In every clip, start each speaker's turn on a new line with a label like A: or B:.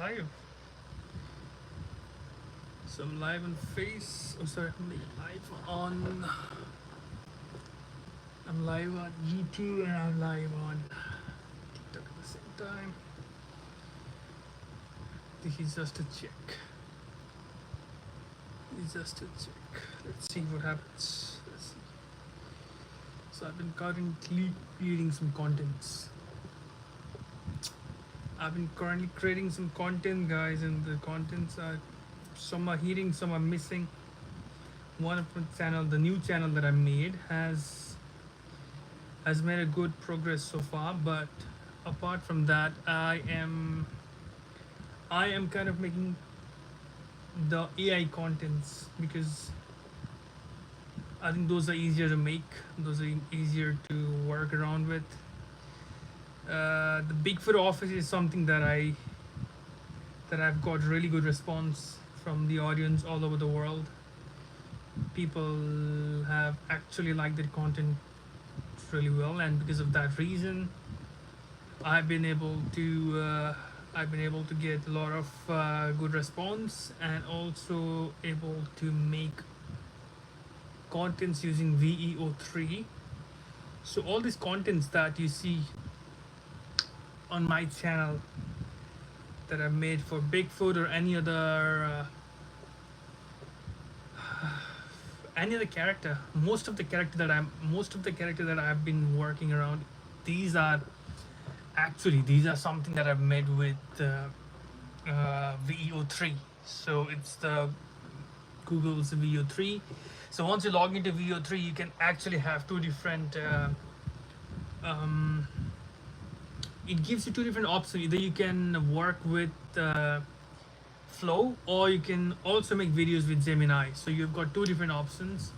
A: live. So I'm live on Face. Oh, sorry, I'm live on YouTube and I'm live on TikTok at the same time. This is just a check. It's just a check. Let's see what happens. Let's see. So I've been currently creating some contents. I've been currently creating some content, guys, and the contents are, some are hitting, some are missing. One of the channel, the new channel that I made has made a good progress so far, but apart from that, I am kind of making the AI contents because I think those are easier to make, those are easier to work around with. The Bigfoot office is something that I've got really good response from the audience all over the world. People have actually liked the content really well, and because of that reason, I've been able to get a lot of good response, and also able to make contents using VEO3. So all these contents that you see on my channel that I've made for Bigfoot or any other character, most of the character that I've been working around, these are something that I've made with VEO3. So it's the Google's VEO3. So once you log into VEO3, you can actually have two different it gives you two different options. Either you can work with Flow, or you can also make videos with Gemini. So you've got two different options.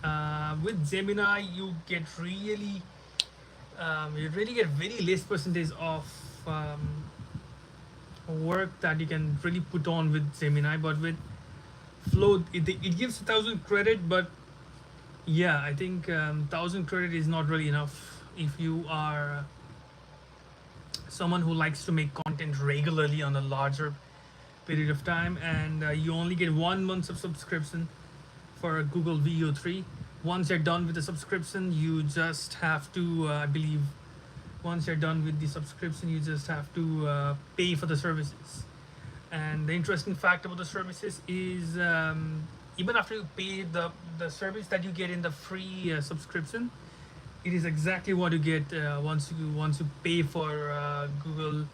A: With Gemini, you really get very less percentage of work that you can really put on with Gemini. But with Flow, it gives 1,000 credit, but yeah, I think 1,000 credit is not really enough if you are someone who likes to make content regularly on a larger period of time, and you only get 1 month of subscription for Google VEO3. Once you're done with the subscription, you just have to I believe once you're done with the subscription, you just have to pay for the services. And the interesting fact about the services is, even after you pay the service that you get in the free subscription, it is exactly what you get once you pay for Google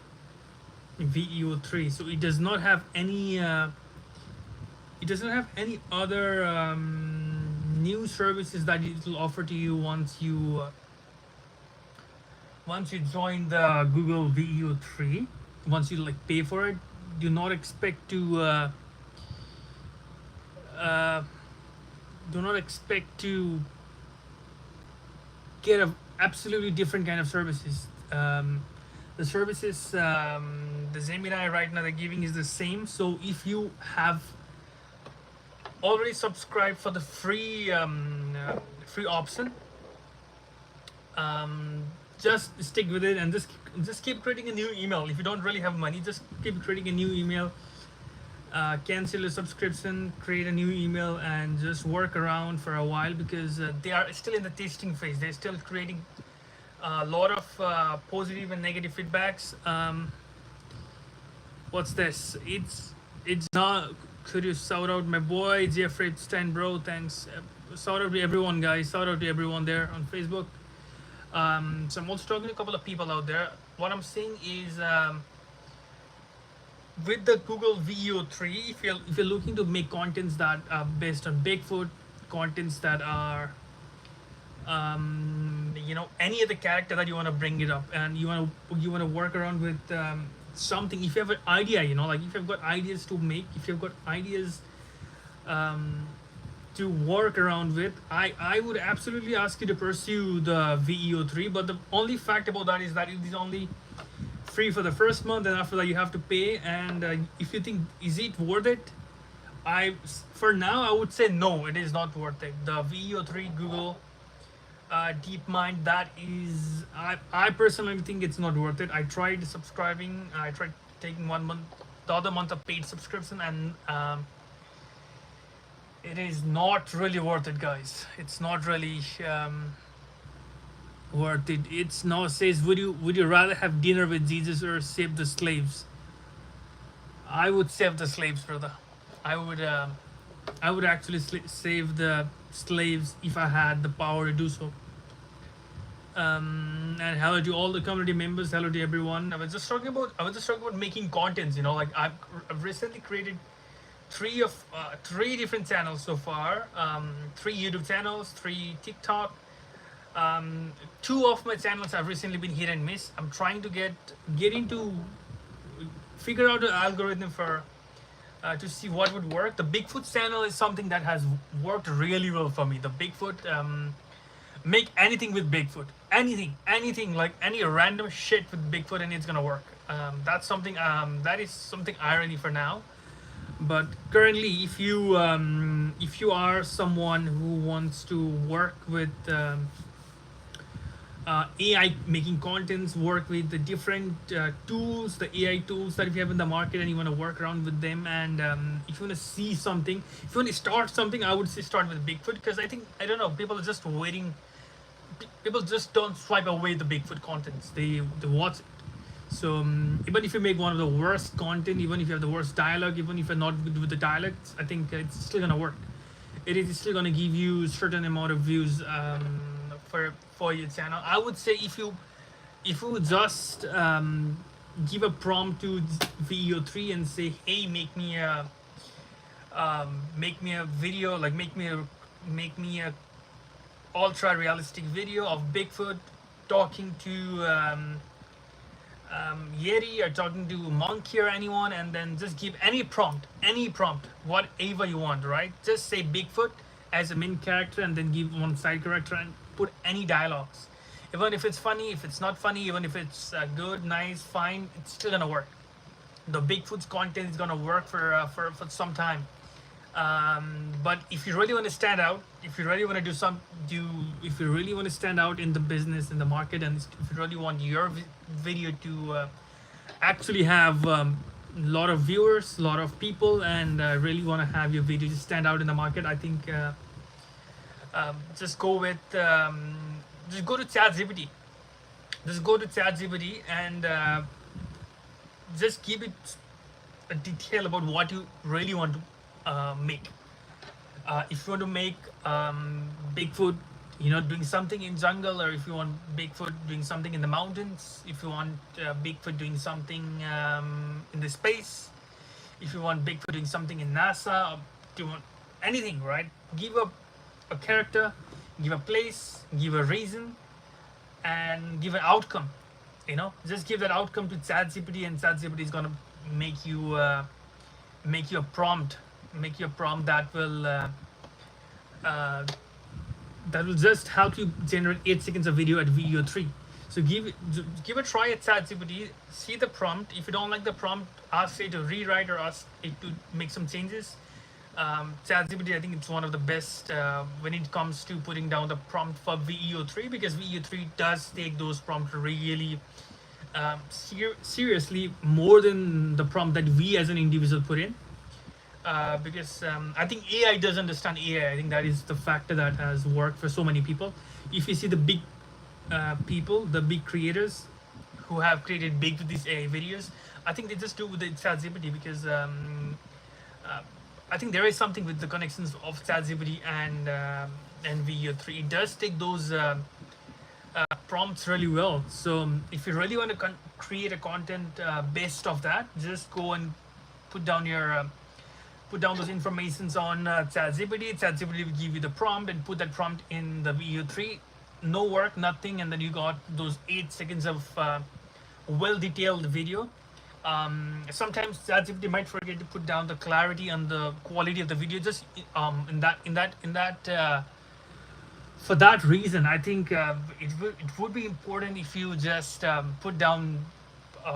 A: VEO3. So it does not have any other new services that it will offer to you once you join the Google VEO3. Once you pay for it, do not expect to get a absolutely different kind of services. The services the Gemini right now they're giving is the same. So if you have already subscribed for the free option, just stick with it and just keep creating a new email. If you don't really have money, just keep creating a new email. Cancel your subscription, create a new email, and just work around for a while, because they are still in the testing phase. They're still creating a lot of positive and negative feedbacks. What's this? It's not. Could you shout out my boy Jeffrey Stein, bro? Thanks. Shout out to everyone, guys. Shout out to everyone there on Facebook. So I'm also talking to a couple of people out there. What I'm saying is, with the Google VEO3, if you're looking to make contents that are based on Bigfoot, contents that are any other character that you want to bring it up, and you want to work around with something. If you have an idea, if you've got ideas to make, if you've got ideas to work around with, I would absolutely ask you to pursue the VEO3. But the only fact about that is that it is only free for the first month, and after that you have to pay. And if you think, is it worth it, for now I would say no, it is not worth it. The VEO3 Google DeepMind, that I personally think it's not worth it. I tried subscribing, I tried taking 1 month the other month of paid subscription, and it is not really worth it, guys. It's not really worth it. It's now says, would you rather have dinner with Jesus or save the slaves? I would save the slaves, brother. I would I would actually save the slaves if I had the power to do so. And hello to all the community members. Hello to everyone. I was just talking about making contents. Like I've recently created three different channels so far. Three YouTube channels, three TikTok. Two of my channels have recently been hit and miss. I'm trying to get into figure out the algorithm for to see what would work. The Bigfoot channel is something that has worked really well for me. The Bigfoot, make anything with Bigfoot, anything like any random shit with Bigfoot, and it's gonna work. That's something that is something irony for now. But currently, if you are someone who wants to work with AI, making contents, work with the different tools, the AI tools that we have in the market, and you want to work around with them, and if you want to see something, if you want to start something, I would say start with Bigfoot, because I don't know, people are just waiting. People just don't swipe away the Bigfoot contents. They watch it. So even if you make one of the worst content, even if you have the worst dialogue, even if you're not good with the dialects, I think it's still gonna work. It is still gonna give you certain amount of views for your channel. I would say if you would just give a prompt to VEO3 and say, hey, make me a video, like make me a ultra realistic video of Bigfoot talking to Yeti or talking to monkey or anyone, and then just give any prompt, whatever you want, right? Just say Bigfoot as a main character, and then give one side character and put any dialogues. Even if it's funny, if it's not funny, even if it's good, nice, fine, it's still gonna work. The Bigfoot's content is gonna work for some time. But if you really want to stand out, if you really want to stand out in the business, in the market, and if you really want your video to actually have a lot of viewers, a lot of people, and really want to have your video to stand out in the market, I think just go with just go to ChatGPT. Just go to ChatGPT and just give it a detail about what you really want to make. If you want to make Bigfoot, doing something in jungle, or if you want Bigfoot doing something in the mountains, if you want Bigfoot doing something in the space, if you want Bigfoot doing something in NASA, or do you want anything, right? Give a character, give a place, give a reason, and give an outcome. Just give that outcome to ChatGPT, and ChatGPT is gonna make you a prompt, that will just help you generate 8 seconds of video at VEO3. So give a try at ChatGPT, see the prompt. If you don't like the prompt, ask it to rewrite or ask it to make some changes. ChatGPT, I think it's one of the best when it comes to putting down the prompt for VEO3, because VEO3 does take those prompts really seriously, more than the prompt that we as an individual put in. Because I think AI does understand AI. I think that is the factor that has worked for so many people. If you see the big people, the big creators who have created big with these AI videos, I think they just do with the ChatGPT, because I think there is something with the connections of ChatGPT and VEO3. It does take those prompts really well. So if you really want to create a content based off that, just go and put down those informations on ChatGPT. ChatGPT will give you the prompt, and put that prompt in the VEO3. No work, nothing, and then you got those 8 seconds of well-detailed video. Sometimes ChatGPT might forget to put down the clarity and the quality of the video. Just for that reason, I think it would be important if you just put down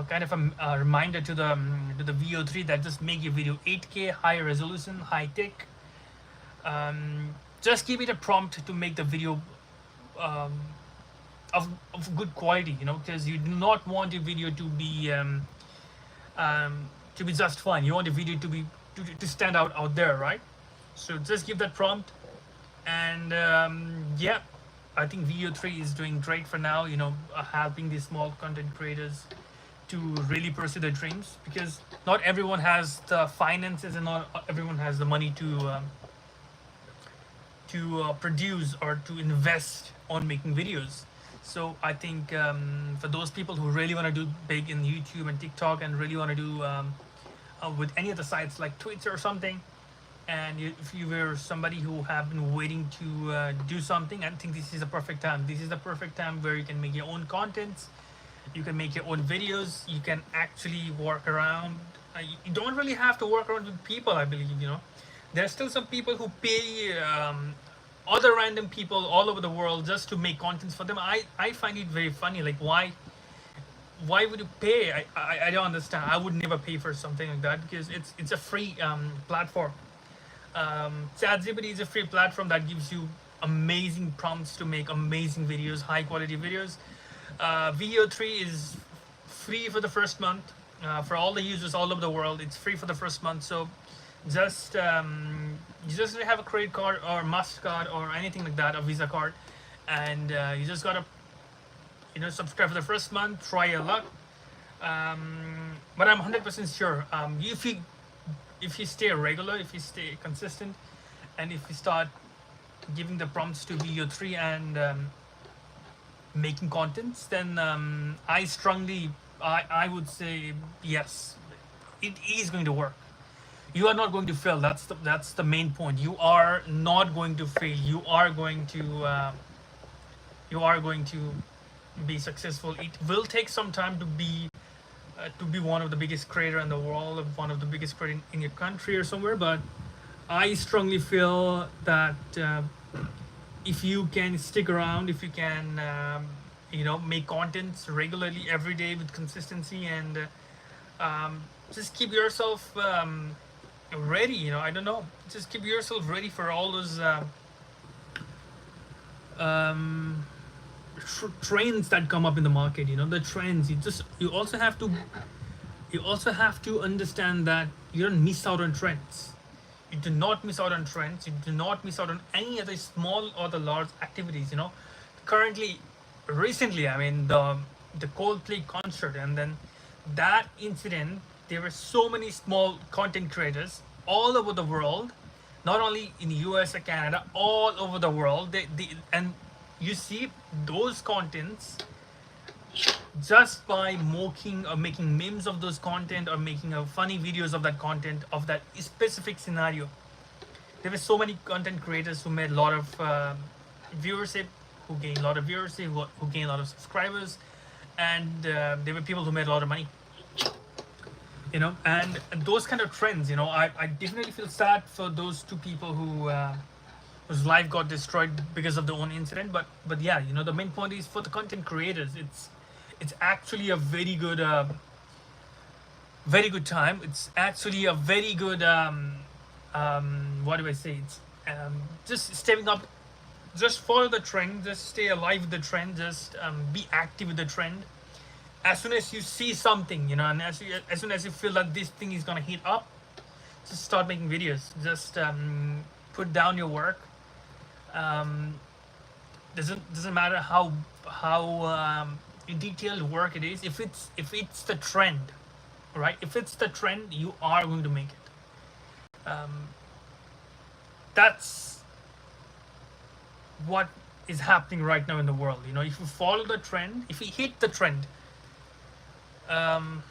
A: kind of a reminder to the VEO3 that just make your video 8K, high resolution, high tech. Just give it a prompt to make the video of good quality, because you do not want your video to be to be just fine. You want the video to be to stand out there, right? So just give that prompt, and yeah, I think Video 3 is doing great for now. Helping these small content creators to really pursue their dreams, because not everyone has the finances and not everyone has the money to produce or to invest on making videos. So I think for those people who really want to do big in YouTube and TikTok and really want to do with any other sites like Twitter or something, and if you were somebody who have been waiting to do something, I think this is the perfect time. This is the perfect time where you can make your own contents, you can make your own videos, you can actually work around. You don't really have to work around with people, I believe. There are still some people who pay other random people all over the world just to make contents for them. I find it very funny. Like, why would you pay? I don't understand. I would never pay for something like that, because it's a free platform. ChatGPT is a free platform that gives you amazing prompts to make amazing videos, high quality videos. Video 3 is free for the first month. For all the users all over the world, it's free for the first month. So just you just have a credit card or MasterCard or anything like that, a Visa card, and you just gotta subscribe for the first month, try your luck. But I'm 100% sure, if you stay regular, if you stay consistent, and if you start giving the prompts to Video 3 and making contents, then I would say yes, it is going to work. You are not going to fail. That's the main point. You are not going to fail. You are going to be successful. It will take some time to be one of the biggest creator in the world, one of the biggest creator in your country or somewhere. But I strongly feel that if you can stick around, if you can make contents regularly every day with consistency, and just keep yourself ready. I don't know, just keep yourself ready for all those trends that come up in the market. The trends, you also have to understand that you don't miss out on trends. You do not miss out on trends. You do not miss out on any other small or the large activities. Recently, I mean, the Coldplay concert, and then that incident, there were so many small content creators all over the world, not only in US or Canada, all over the world. And you see those contents, just by mocking or making memes of those content or making funny videos of that content, of that specific scenario. There were so many content creators who made a lot of viewership, who gained a lot of viewership, who gained a lot of subscribers, and there were people who made a lot of money. And those kind of trends, I definitely feel sad for those two people whose life got destroyed because of their own incident. But yeah, the main point is, for the content creators, it's actually a very good time. It's actually a very good what do I say? It's just stepping up. Just follow the trend. Just stay alive with the trend. Just be active with the trend. As soon as you see something, and as soon as you feel that this thing is gonna heat up, just start making videos. Just put down your work. Doesn't matter how detailed work it is. If it's the trend, right? If it's the trend, you are going to make it. That's what is happening right now in the world. If you follow the trend, if you hit the trend, and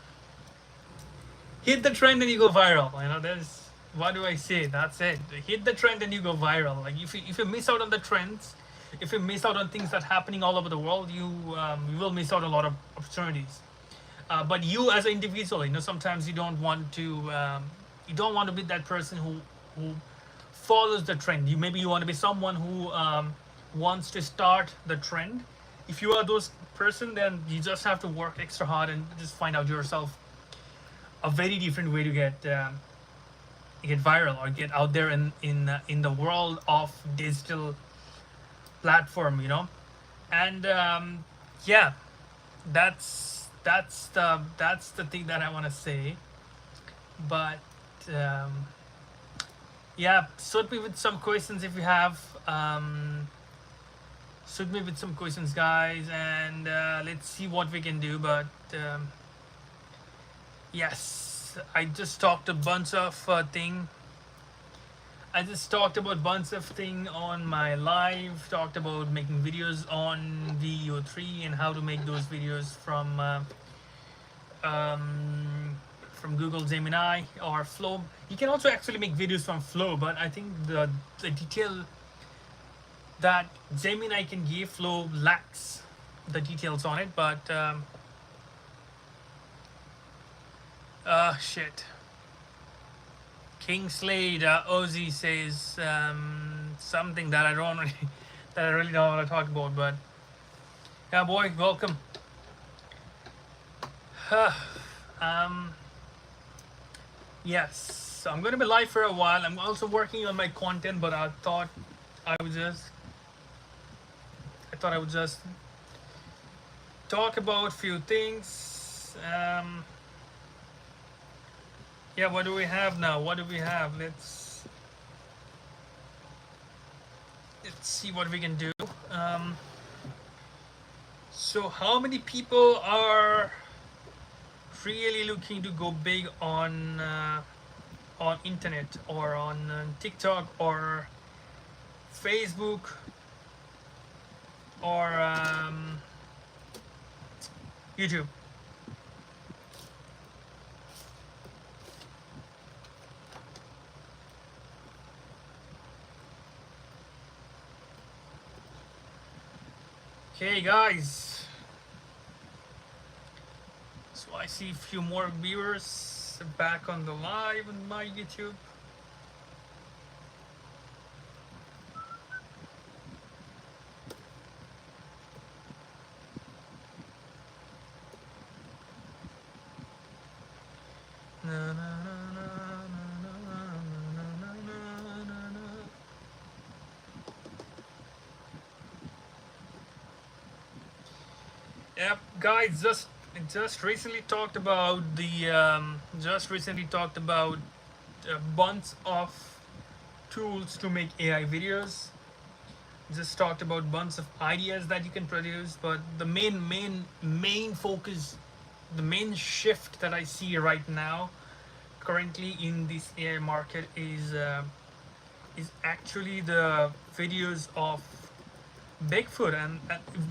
A: you go viral. There's, what do I say? That's it. Hit the trend and you go viral. Like, if you miss out on the trends, if you miss out on things that are happening all over the world, you will miss out on a lot of opportunities. But you as an individual, sometimes you don't want to be that person who follows the trend. Maybe you want to be someone who wants to start the trend. If you are those person, then you just have to work extra hard and just find out yourself a very different way to get viral or get out there in the world of digital platform. And yeah, that's the thing that I want to say. But um, yeah, shoot me with some questions if you have. Shoot me with some questions, guys, and let's see what we can do. But yes, I just talked a bunch of thing. I just talked about bunch of thing on my live. Talked about making videos on VO3 and how to make those videos um, from Google Gemini or Flow. You can also actually make videos from Flow, but I think the detail that Gemini can give, Flow lacks the details on it. But shit. King Slade Ozzy says something that I don't really, that I really don't want to talk about. But yeah, boy, welcome. um, yes, so I'm gonna be live for a while. I'm also working on my content, but I would just I thought I would just talk about few things. Yeah, what do we have now? What do we have? Let's see what we can do. Um, so how many people are really looking to go big on internet or on TikTok or Facebook or YouTube? Okay, guys. So I see a few more viewers back on the live on my YouTube. Na, na, na, na, na, na, na, na, na, na. Yep, guys, just recently talked about a bunch of tools to make AI videos. Just talked about bunch of ideas that you can produce, but the main focus, the main shift that I see right now, currently in this AI market is actually the videos of Bigfoot and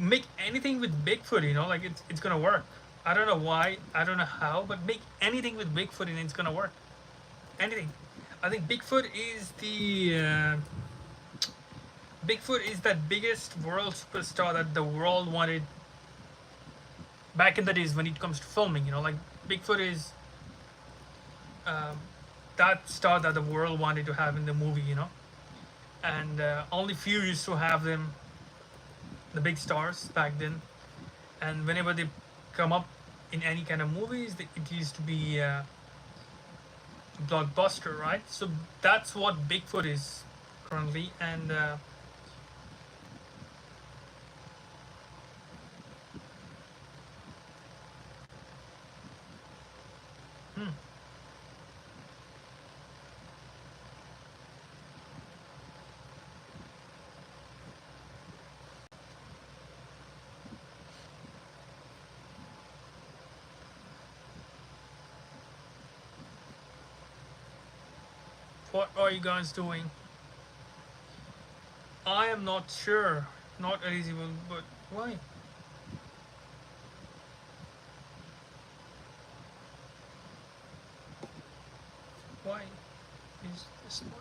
A: make anything with Bigfoot. You know, like it's gonna work. I don't know why, I don't know how, but make anything with Bigfoot and it's gonna work. Anything. I think Bigfoot is that biggest world superstar that the world wanted back in the days when it comes to filming. You know, like Bigfoot is um, that star that the world wanted to have in the movie. You know, and only few used to have them, the big stars back then. And whenever they come up in any kind of movies, it used to be blockbuster, right? So that's what Bigfoot is currently, and hmm, what are you guys doing? I am not sure. Not eligible, but why? Why is this not?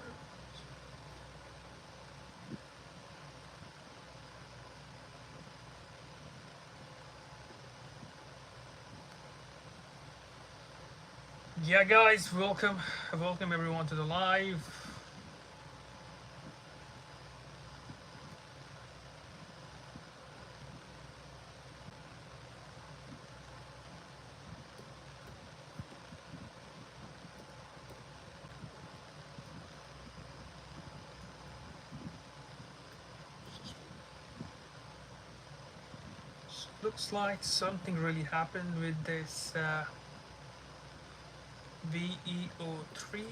A: Yeah, guys, welcome everyone to the live. Looks like something really happened with this VEO3.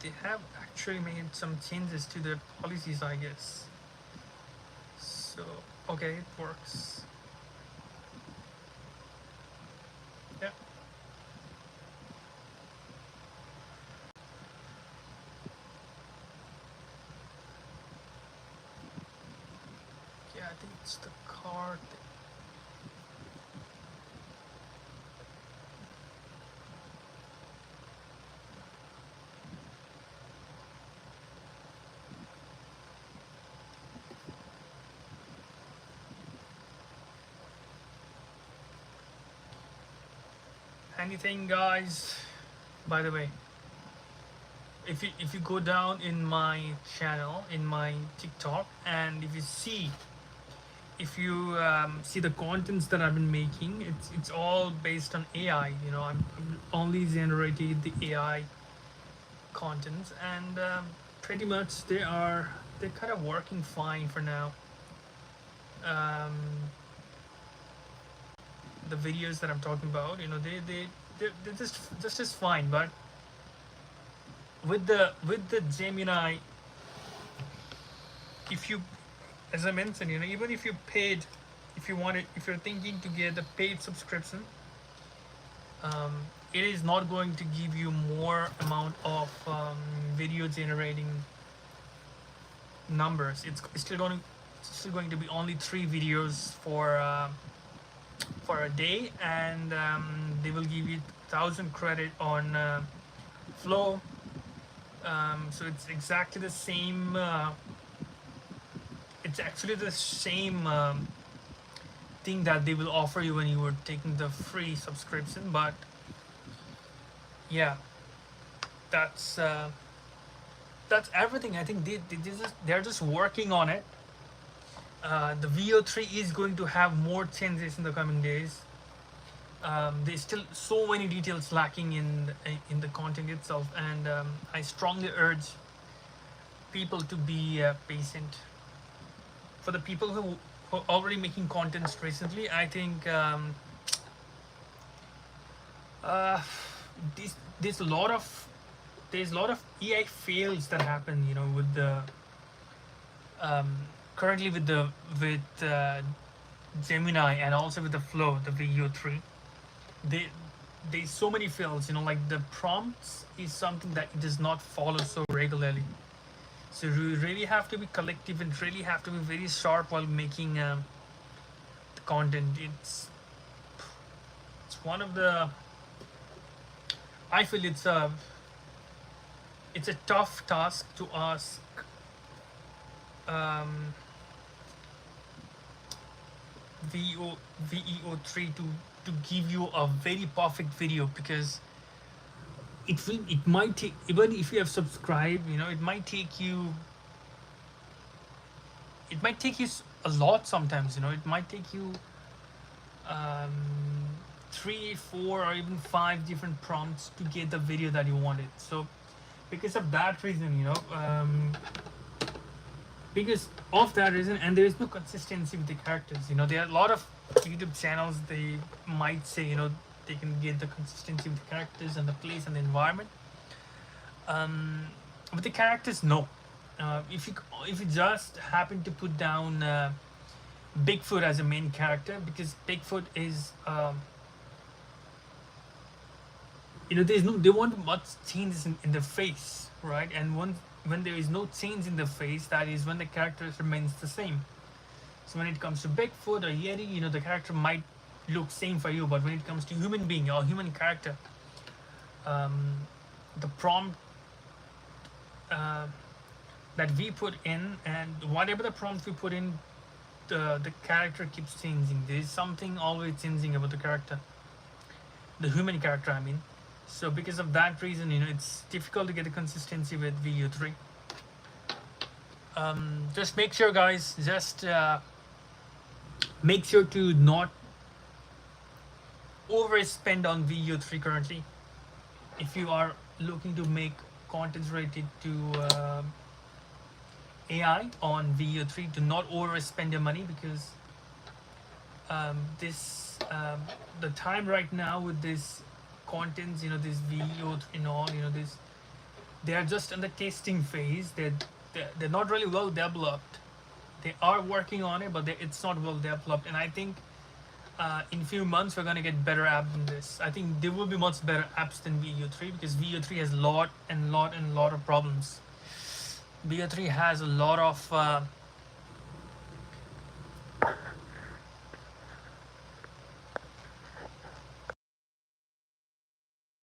A: They have actually made some changes to their policies, I guess. So, okay, it works. Yeah. Yeah, I think it's the card. Anything, guys? By the way, if you go down in my channel, in my TikTok, and if you see the contents that I've been making, it's all based on AI. You know, I'm only generated the AI contents, and pretty much they're kind of working fine for now. Um, the videos that I'm talking about, you know, they're just fine. But with the Gemini, if you, as I mentioned, you know, even if you paid, if you wanted, if you're thinking to get a paid subscription, um, it is not going to give you more amount of video generating numbers. It's still going to be only 3 videos for a day, and they will give you 1,000 credit on Flow. So it's exactly the same. It's actually the same thing that they will offer you when you were taking the free subscription. But yeah, that's uh, that's everything. I think they're just working on it. The VO3 is going to have more changes in the coming days. There's still so many details lacking in the content itself, and I strongly urge people to be patient. For the people who are already making contents recently, I think uh, this, there's a lot of AI fails that happen. You know, with the um, currently with Gemini, and also with the Flow, the VO3. They there's so many fails. You know, like the prompts is something that it does not follow so regularly. So you really have to be collective and really have to be very sharp while making the content. It's one of the, I feel it's a tough task to ask um, VEO3 to give you a very perfect video, because it might take, even if you have subscribed, you know, it might take you a lot sometimes. You know, it might take you um, 3, 4, or even 5 different prompts to get the video that you wanted. So because of that reason, you know, because of that reason, and there is no consistency with the characters. You know, there are a lot of YouTube channels, they might say, you know, they can get the consistency with the characters and the place and the environment. With the characters, no. If you just happen to put down Bigfoot as a main character, because Bigfoot is you know, they want much changes in the face, right? And when there is no change in the face, that is when the character remains the same. So when it comes to Bigfoot or Yeti, you know, the character might look same for you, but when it comes to human being or human character, the prompt that we put in, and whatever the prompt we put in, the character keeps changing. There is something always changing about the character, the human character, I mean. So because of that reason, you know, it's difficult to get a consistency with VU3. Just make sure, guys, just make sure to not overspend on VU3 currently. If you are looking to make content related to AI on VU3, do not overspend your money, because this the time right now with this contents, this video and all, this, they are just in the testing phase. They're not really well developed. They are working on it, but it's not well developed. And I think in few months we're gonna get better apps than this. I think there will be much better apps than VO3, because VO3 has lot of problems. VO3 has a lot of